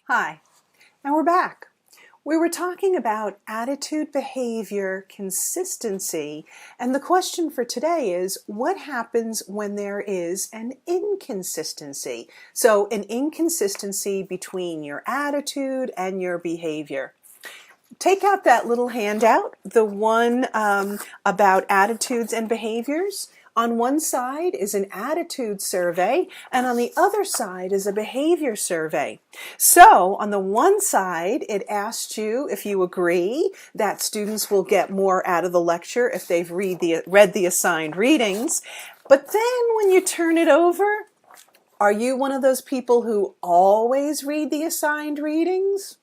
Hi, and we're back. We were talking about attitude, behavior, consistency, and the question for today is, what happens when there is an inconsistency? So, an inconsistency between your attitude and your behavior. Take out that little handout, the one about attitudes and behaviors. On one side is an attitude survey, and on the other side is a behavior survey. So, on the one side, it asked you if you agree that students will get more out of the lecture if they've read the assigned readings. But then when you turn it over, are you one of those people who always read the assigned readings?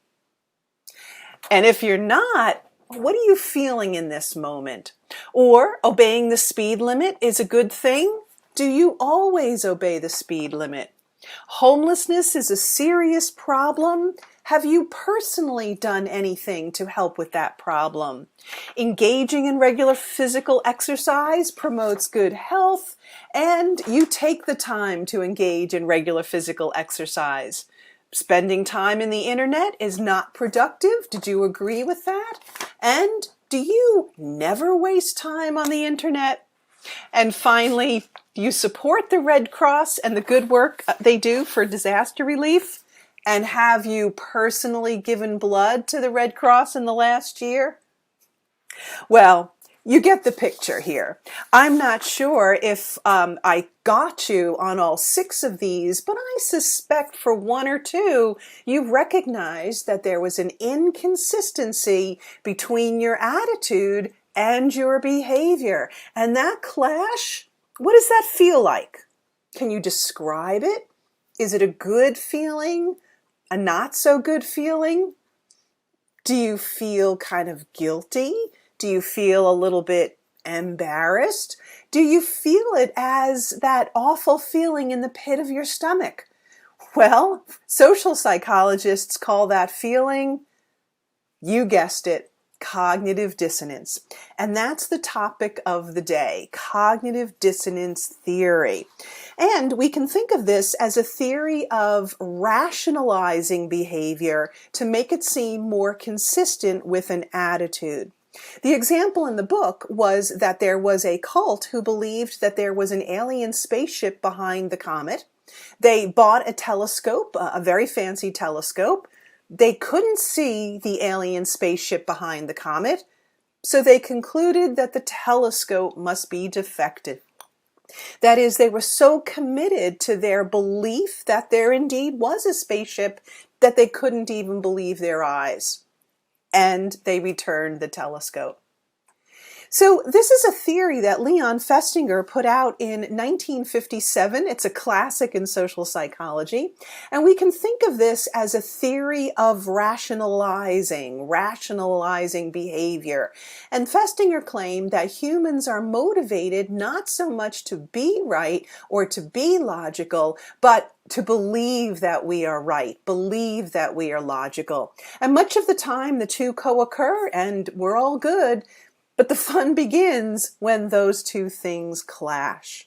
And if you're not, what are you feeling in this moment? Or obeying the speed limit is a good thing? Do you always obey the speed limit? Homelessness is a serious problem. Have you personally done anything to help with that problem? Engaging in regular physical exercise promotes good health, and you take the time to engage in regular physical exercise. Spending time in the internet is not productive. Did you agree with that? And do you never waste time on the internet? And finally, do you support the Red Cross and the good work they do for disaster relief? And have you personally given blood to the Red Cross in the last year? Well, you get the picture here. I'm not sure if I got you on all 6 of these, but I suspect for 1 or 2, you recognized that there was an inconsistency between your attitude and your behavior. And that clash, what does that feel like? Can you describe it? Is it a good feeling? A not so good feeling? Do you feel kind of guilty? Do you feel a little bit embarrassed? Do you feel it as that awful feeling in the pit of your stomach? Well, social psychologists call that feeling, you guessed it, cognitive dissonance. And that's the topic of the day, cognitive dissonance theory. And we can think of this as a theory of rationalizing behavior to make it seem more consistent with an attitude. The example in the book was that there was a cult who believed that there was an alien spaceship behind the comet. They bought a telescope, a very fancy telescope. They couldn't see the alien spaceship behind the comet, so they concluded that the telescope must be defective. That is, they were so committed to their belief that there indeed was a spaceship that they couldn't even believe their eyes. And they returned the telescope. So this is a theory that Leon Festinger put out in 1957. It's a classic in social psychology. And we can think of this as a theory of rationalizing behavior. And Festinger claimed that humans are motivated not so much to be right or to be logical, but to believe that we are right, believe that we are logical. And much of the time the two co-occur and we're all good. But the fun begins when those two things clash.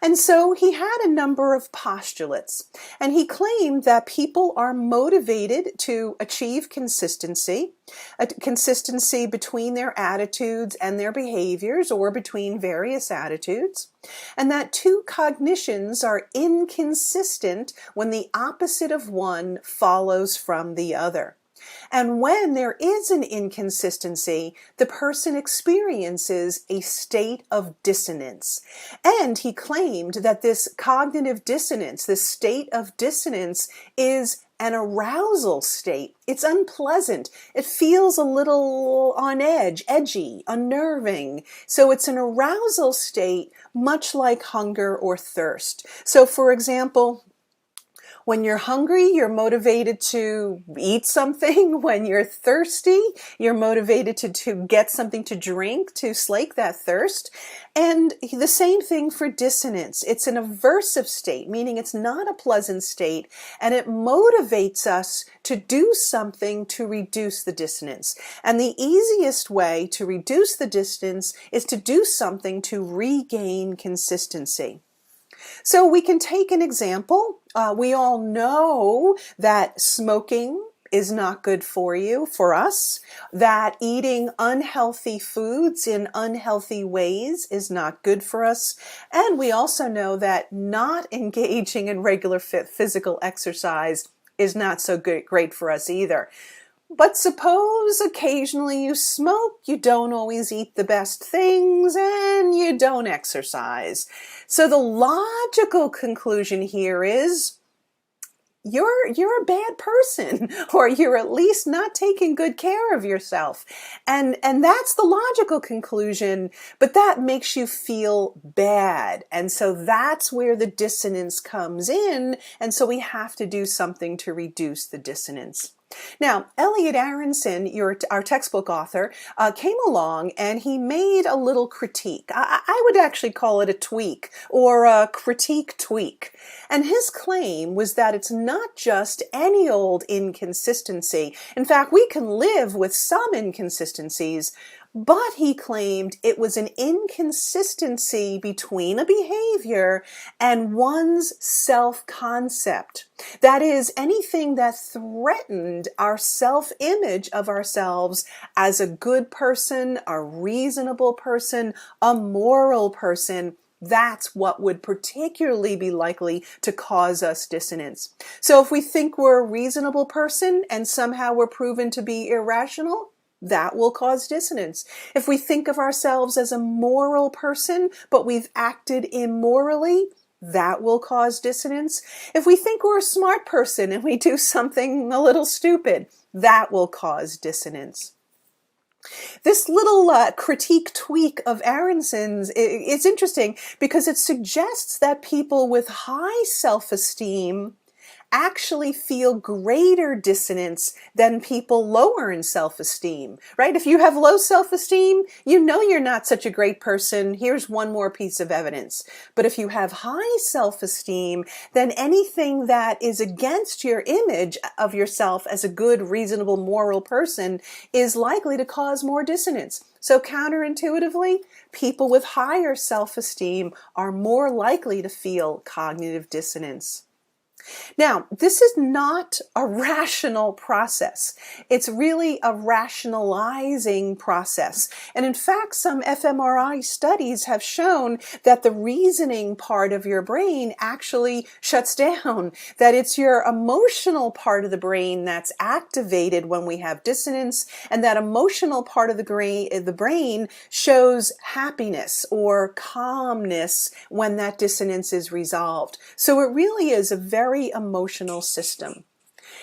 And so he had a number of postulates, and he claimed that people are motivated to achieve consistency, a consistency between their attitudes and their behaviors, or between various attitudes, and that two cognitions are inconsistent when the opposite of one follows from the other. And when there is an inconsistency, the person experiences a state of dissonance. And he claimed that this cognitive dissonance, this state of dissonance, is an arousal state. It's unpleasant. It feels a little on edge, edgy, unnerving. So it's an arousal state, much like hunger or thirst. So for example, when you're hungry, you're motivated to eat something. When you're thirsty, you're motivated to get something to drink to slake that thirst. And the same thing for dissonance. It's an aversive state, meaning it's not a pleasant state, and it motivates us to do something to reduce the dissonance. And the easiest way to reduce the dissonance is to do something to regain consistency. So we can take an example. We all know that smoking is not good for you, for us, that eating unhealthy foods in unhealthy ways is not good for us, and we also know that not engaging in regular physical exercise is not so great for us either. But suppose occasionally you smoke, you don't always eat the best things, and you don't exercise. So the logical conclusion here is you're a bad person, or you're at least not taking good care of yourself. And that's the logical conclusion, but that makes you feel bad. And so that's where the dissonance comes in. And so we have to do something to reduce the dissonance. Now, Elliot Aronson, our textbook author, came along and he made a little critique. I would actually call it a tweak, or a critique tweak. And his claim was that it's not just any old inconsistency. In fact, we can live with some inconsistencies, but he claimed it was an inconsistency between a behavior and one's self-concept. That is, anything that threatened our self-image of ourselves as a good person, a reasonable person, a moral person. That's what would particularly be likely to cause us dissonance. So if we think we're a reasonable person and somehow we're proven to be irrational, that will cause dissonance. If we think of ourselves as a moral person, but we've acted immorally, that will cause dissonance. If we think we're a smart person and we do something a little stupid, that will cause dissonance. This little critique tweak of Aronson's is interesting because it suggests that people with high self-esteem actually feel greater dissonance than people lower in self-esteem, right? If you have low self-esteem, you know you're not such a great person. Here's one more piece of evidence. But if you have high self-esteem, then anything that is against your image of yourself as a good, reasonable, moral person is likely to cause more dissonance. So counterintuitively, people with higher self-esteem are more likely to feel cognitive dissonance. Now, this is not a rational process. It's really a rationalizing process. And in fact, some fMRI studies have shown that the reasoning part of your brain actually shuts down, that it's your emotional part of the brain that's activated when we have dissonance, and that emotional part of the brain shows happiness or calmness when that dissonance is resolved. So it really is a very emotional system.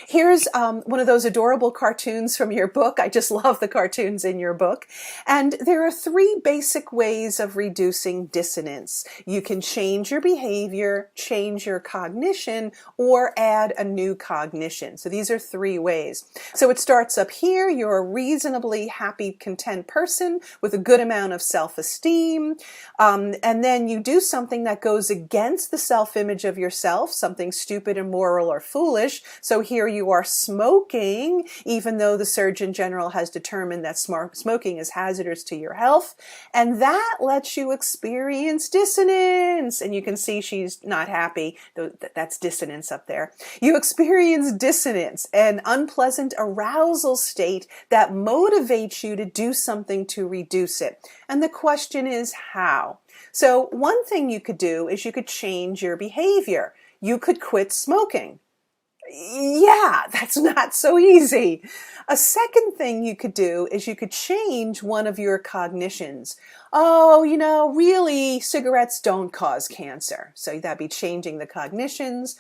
Here's one of those adorable cartoons from your book. I just love the cartoons in your book. And there are 3 basic ways of reducing dissonance. You can change your behavior, change your cognition, or add a new cognition. So these are 3 ways. So it starts up here. You're a reasonably happy, content person with a good amount of self-esteem. And then you do something that goes against the self-image of yourself, something stupid, immoral, or foolish. So here you are smoking, even though the Surgeon General has determined that smoking is hazardous to your health. And that lets you experience dissonance. And you can see she's not happy. That's dissonance up there. You experience dissonance, an unpleasant arousal state that motivates you to do something to reduce it. And the question is how? So one thing you could do is you could change your behavior. You could quit smoking. Yeah, that's not so easy. A second thing you could do is you could change one of your cognitions. Oh, really, cigarettes don't cause cancer. So that'd be changing the cognitions.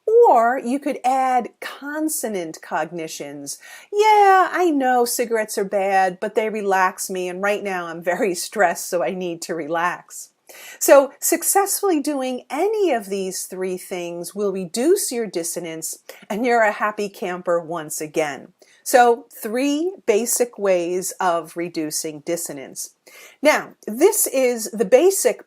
Or you could add consonant cognitions. Yeah, I know cigarettes are bad, but they relax me, and right now I'm very stressed, so I need to relax. So successfully doing any of these 3 things will reduce your dissonance, and you're a happy camper once again. So 3 basic ways of reducing dissonance. Now, this is the basic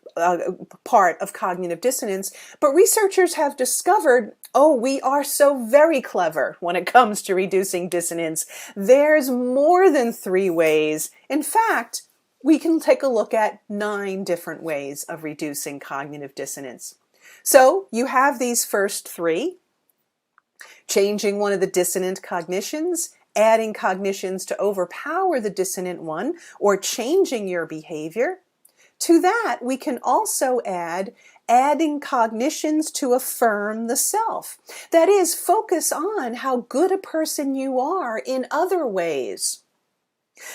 part of cognitive dissonance, but researchers have discovered, we are so very clever when it comes to reducing dissonance. There's more than 3 ways. In fact, we can take a look at 9 different ways of reducing cognitive dissonance. So you have these first three: changing one of the dissonant cognitions, adding cognitions to overpower the dissonant one, or changing your behavior. To that, we can also add adding cognitions to affirm the self. That is, focus on how good a person you are in other ways.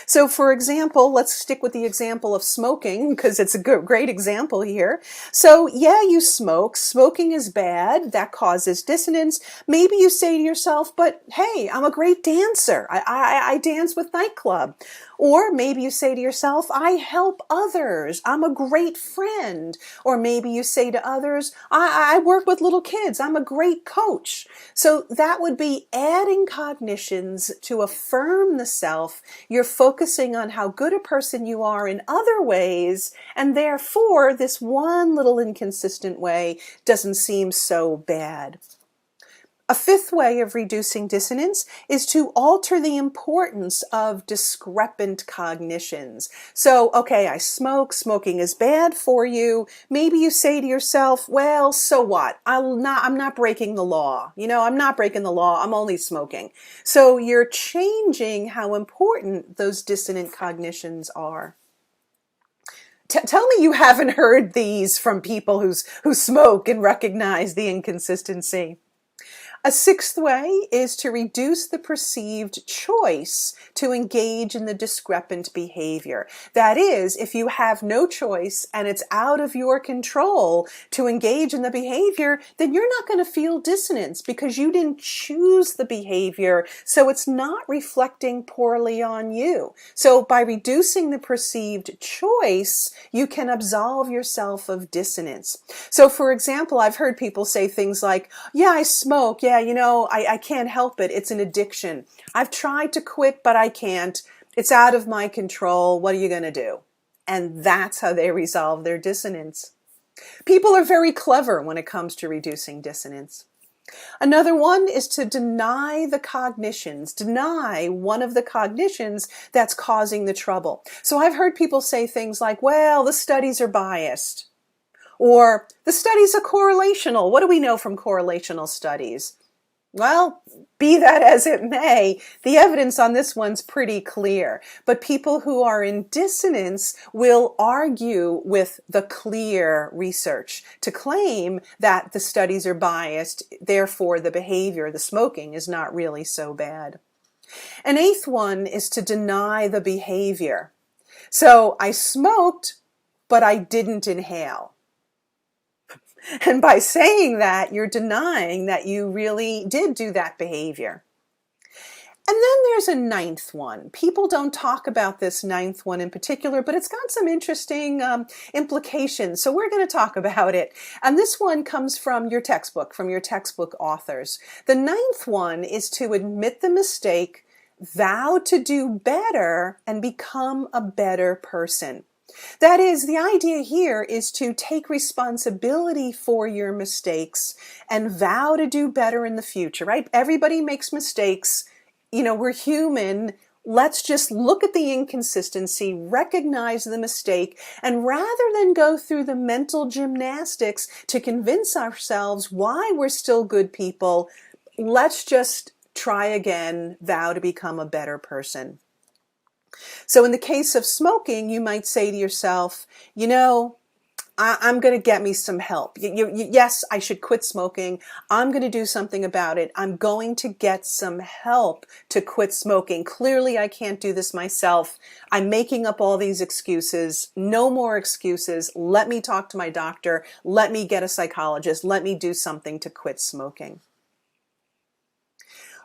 So for example, let's stick with the example of smoking because it's a great example here. So yeah, you smoke. Smoking is bad. That causes dissonance. Maybe you say to yourself, but hey, I'm a great dancer. I dance with nightclub. Or maybe you say to yourself, I help others. I'm a great friend. Or maybe you say to others, I work with little kids. I'm a great coach. So that would be adding cognitions to affirm the self. You're focusing on how good a person you are in other ways, and therefore this one little inconsistent way doesn't seem so bad. A fifth way of reducing dissonance is to alter the importance of discrepant cognitions. So, okay, I smoke, smoking is bad for you. Maybe you say to yourself, well, so what? I'm not breaking the law. I'm not breaking the law. I'm only smoking. So you're changing how important those dissonant cognitions are. Tell me you haven't heard these from people who smoke and recognize the inconsistency. A sixth way is to reduce the perceived choice to engage in the discrepant behavior. That is, if you have no choice and it's out of your control to engage in the behavior, then you're not going to feel dissonance because you didn't choose the behavior, so it's not reflecting poorly on you. So by reducing the perceived choice, you can absolve yourself of dissonance. So for example, I've heard people say things like, yeah, I smoke, yeah, I can't help it. It's an addiction. I've tried to quit, but I can't. It's out of my control. What are you going to do? And that's how they resolve their dissonance. People are very clever when it comes to reducing dissonance. Another one is to deny the cognitions, deny one of the cognitions that's causing the trouble. So I've heard people say things like, well, the studies are biased, or the studies are correlational. What do we know from correlational studies? Well, be that as it may, the evidence on this one's pretty clear. But people who are in dissonance will argue with the clear research to claim that the studies are biased, therefore the behavior, the smoking, is not really so bad. An eighth one is to deny the behavior. So I smoked, but I didn't inhale. And by saying that, you're denying that you really did do that behavior. And then there's a ninth one. People don't talk about this ninth one in particular, but it's got some interesting implications. So we're going to talk about it. And this one comes from your textbook authors. The ninth one is to admit the mistake, vow to do better, and become a better person. That is, the idea here is to take responsibility for your mistakes and vow to do better in the future, right? Everybody makes mistakes. We're human. Let's just look at the inconsistency, recognize the mistake, and rather than go through the mental gymnastics to convince ourselves why we're still good people, let's just try again, vow to become a better person. So in the case of smoking, you might say to yourself, I'm going to get me some help. Yes, I should quit smoking. I'm going to do something about it. I'm going to get some help to quit smoking. Clearly, I can't do this myself. I'm making up all these excuses. No more excuses. Let me talk to my doctor. Let me get a psychologist. Let me do something to quit smoking.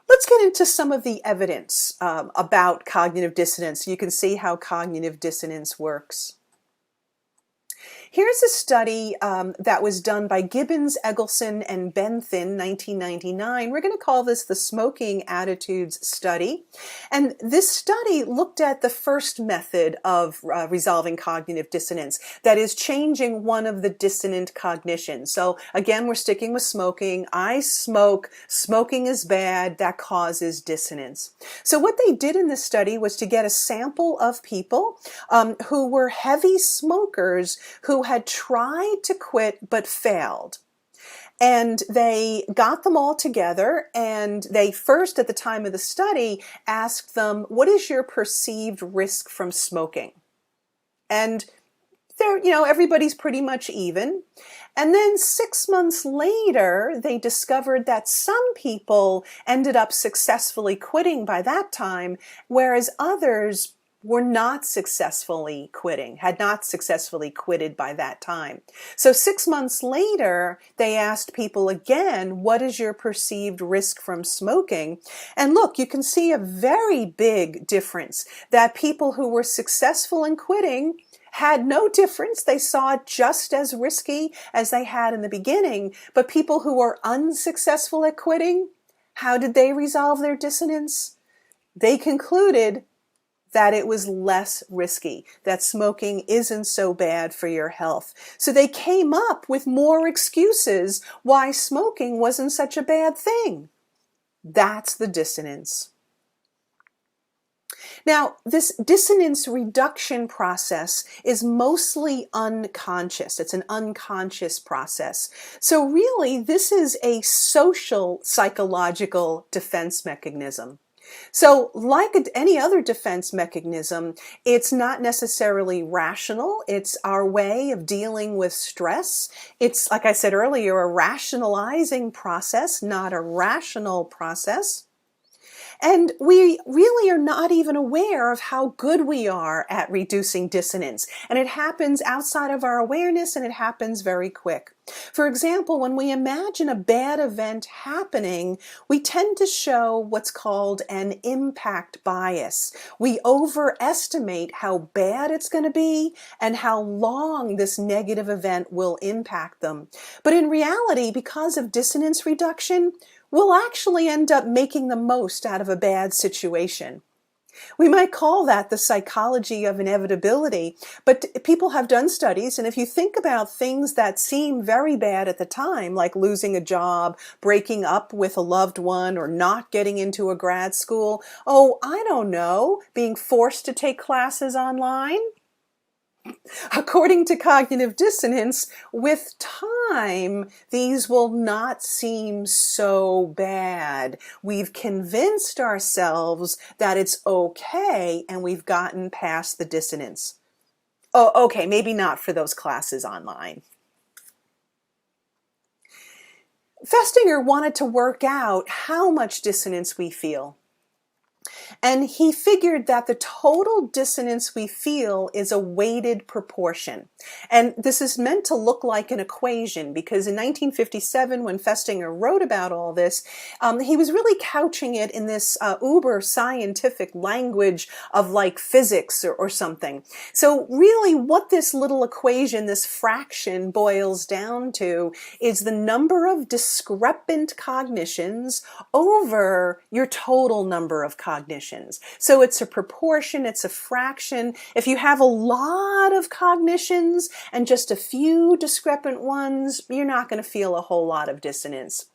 Let's get into some of the evidence about cognitive dissonance. You can see how cognitive dissonance works. Here's a study that was done by Gibbons, Eggleston, and Benthin, 1999. We're going to call this the Smoking Attitudes Study. And this study looked at the first method of resolving cognitive dissonance, that is changing one of the dissonant cognitions. So again, we're sticking with smoking. I smoke. Smoking is bad. That causes dissonance. So what they did in this study was to get a sample of people who were heavy smokers who had tried to quit but failed. And they got them all together, and they first, at the time of the study, asked them, what is your perceived risk from smoking? And they're, everybody's pretty much even. And then 6 months later, they discovered that some people ended up successfully quitting by that time, whereas others were not successfully quitting, had not successfully quitted by that time. So 6 months later, they asked people again, what is your perceived risk from smoking? And look, you can see a very big difference, that people who were successful in quitting had no difference. They saw it just as risky as they had in the beginning. But people who were unsuccessful at quitting, how did they resolve their dissonance? They concluded that it was less risky, that smoking isn't so bad for your health. So they came up with more excuses why smoking wasn't such a bad thing. That's the dissonance. Now, this dissonance reduction process is mostly unconscious. It's an unconscious process. So really, this is a social psychological defense mechanism. So like any other defense mechanism, it's not necessarily rational. It's our way of dealing with stress. It's, like I said earlier, a rationalizing process, not a rational process. And we really are not even aware of how good we are at reducing dissonance. And it happens outside of our awareness, and it happens very quick. For example, when we imagine a bad event happening, we tend to show what's called an impact bias. We overestimate how bad it's going to be and how long this negative event will impact them. But in reality, because of dissonance reduction, we'll actually end up making the most out of a bad situation. We might call that the psychology of inevitability, but people have done studies, and if you think about things that seem very bad at the time, like losing a job, breaking up with a loved one, or not getting into a grad school, being forced to take classes online. According to cognitive dissonance, with time, these will not seem so bad. We've convinced ourselves that it's okay, and we've gotten past the dissonance. Oh, okay, maybe not for those classes online. Festinger wanted to work out how much dissonance we feel. And he figured that the total dissonance we feel is a weighted proportion. And this is meant to look like an equation, because in 1957, when Festinger wrote about all this, he was really couching it in this uber scientific language of like physics or something. So really what this little equation, this fraction, boils down to is the number of discrepant cognitions over your total number of cognitions. So it's a proportion, it's a fraction. If you have a lot of cognitions and just a few discrepant ones, you're not going to feel a whole lot of dissonance.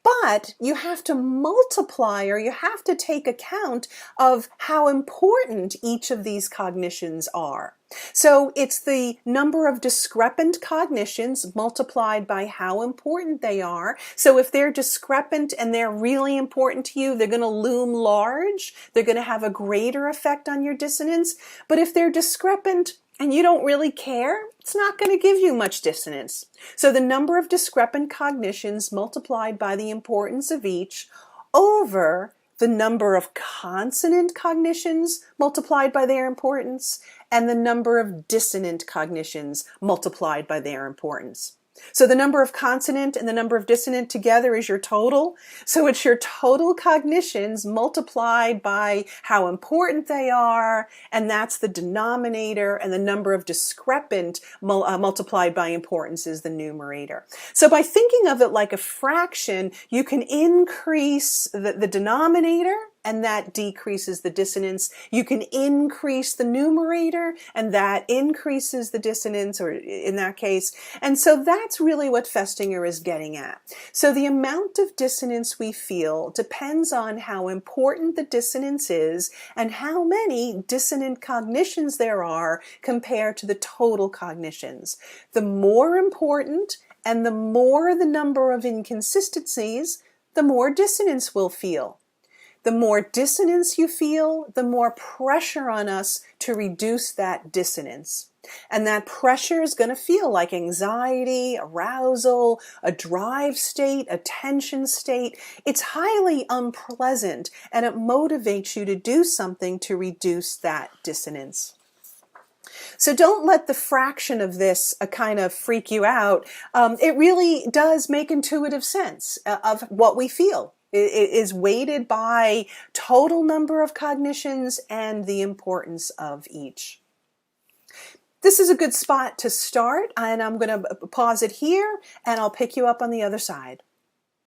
But you have to multiply, or you have to take account of how important each of these cognitions are. So it's the number of discrepant cognitions multiplied by how important they are. So if they're discrepant and they're really important to you, they're going to loom large. They're going to have a greater effect on your dissonance. But if they're discrepant and you don't really care, it's not going to give you much dissonance. So the number of discrepant cognitions multiplied by the importance of each over the number of consonant cognitions multiplied by their importance and the number of dissonant cognitions multiplied by their importance. So the number of consonant and the number of dissonant together is your total. So it's your total cognitions multiplied by how important they are, and that's the denominator, and the number of discrepant multiplied by importance is the numerator. So by thinking of it like a fraction, you can increase the denominator, and that decreases the dissonance. You can increase the numerator, and that increases the dissonance, or in that case. And so that's really what Festinger is getting at. So the amount of dissonance we feel depends on how important the dissonance is and how many dissonant cognitions there are compared to the total cognitions. The more important And the more the number of inconsistencies, the more dissonance we'll feel. The more dissonance you feel, the more pressure on us to reduce that dissonance. And that pressure is going to feel like anxiety, arousal, a drive state, a tension state. It's highly unpleasant, and it motivates you to do something to reduce that dissonance. So don't let the fraction of this kind of freak you out. It really does make intuitive sense of what we feel. It is weighted by total number of cognitions and the importance of each. This is a good spot to start, and I'm going to pause it here, and I'll pick you up on the other side.